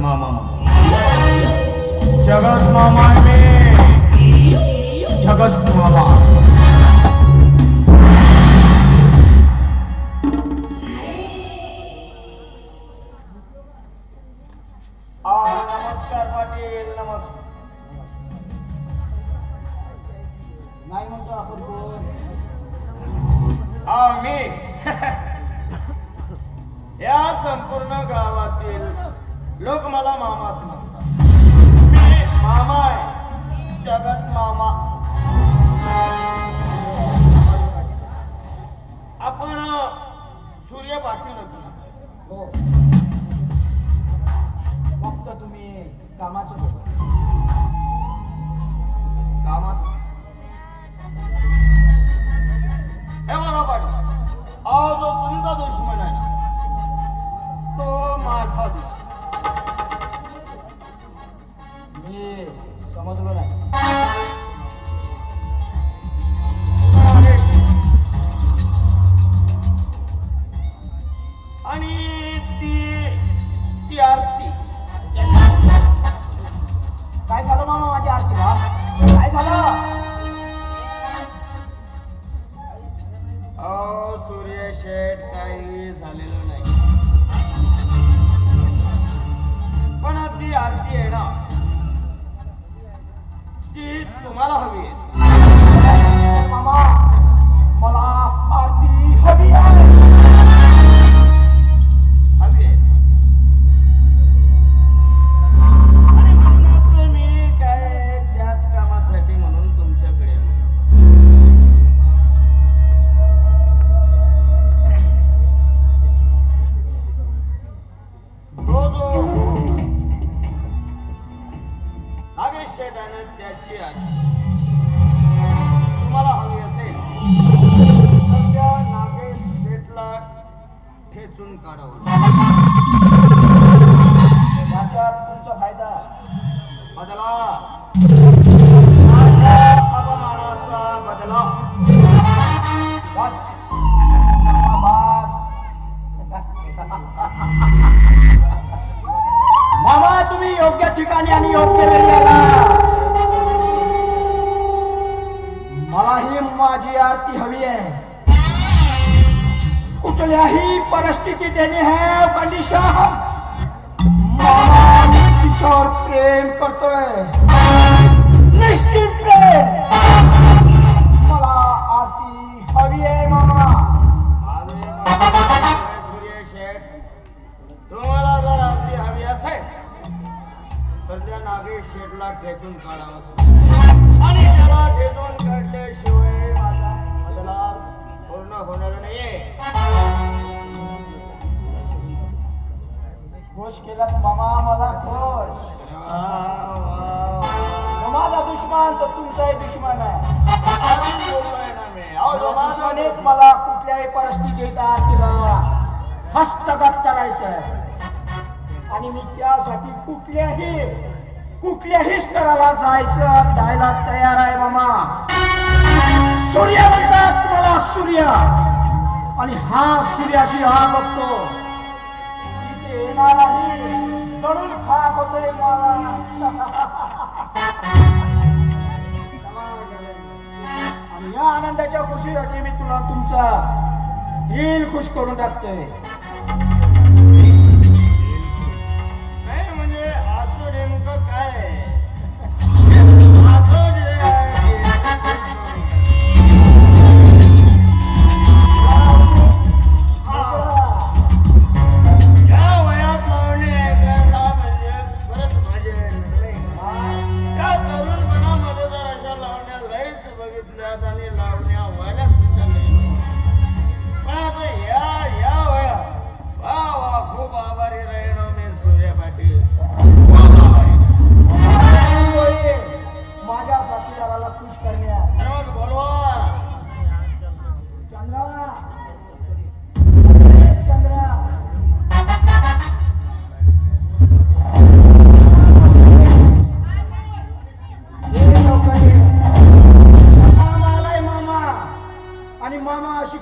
मामा जगत मामा में जगत मामा नमस्कार पाटील नमस्कार नाही म्हणतो आपण कोण मी या संपूर्ण गावातील लोक मला मामाच म्हणतात. मी मामा आहे जगत मामा. आपण सूर्य पाटीलच ना. हो फक्त तुम्ही कामाचे लोक कामाच हे बघा पाटील जो तुमचा दुश्मन आहे ना तो माझा दुश्मन. मी समजलो नाही. आणि ती आरती काय झालं मामा माझ्या आरतीला? काय झालं? सूर्य शेठ काही झालेलं नाही पण ती आरती आहे ना ती तुम्हाला हवी आहे. मामा मला आरती हवी आहे. हवी आहे आणि म्हणूनच मी काय त्याच कामासाठी म्हणून तुमच्याकडे आलो. नागेश शेठाने त्याची आरती तुम्हाला हवी असेल तर त्या नागेश शेठला ठेचून काढावं. याच्यात तुमचा फायदा बदला माझ्या अपमानाचा बदला. बस बस मामा तुम्ही योग्य ठिकाणी आणि योग्य वेळी आला. मलाही माझी आरती हवी आहे. कुठल्याही परिस्थितीत देणे है कंडिशन. मामा मी तिच्यावर प्रेम करतोय निश्चित प्रेम. मला आरती हवी आहे मामा. सूर्य शेठ तुम्हाला जर आरती हवी असेल तर त्या नागेश शेठला ठेचून काढावं आणि त्याला ठेचून काढल्याशिवाय माझा बदला पूर्ण होणार नाहीये. खुश केलात मामा मला खुश. माझा दुश्मन तर तुमचाही दुश्मन आहे. दुश्मनेच मला कुठल्याही परिस्थितीत आरतीला हस्तगत करायचंय आणि मी त्यासाठी कुठल्याही स्तराला जायचं द्यायला तयार आहे मामा. सूर्य म्हणतात मला सूर्य आणि हा सूर्याशी हा बघतो येणार आहे जळून खाक होतोय मला. आणि या आनंदाच्या खुशीसाठी मी तुला तुमचा दिल खुश करून टाकतोय.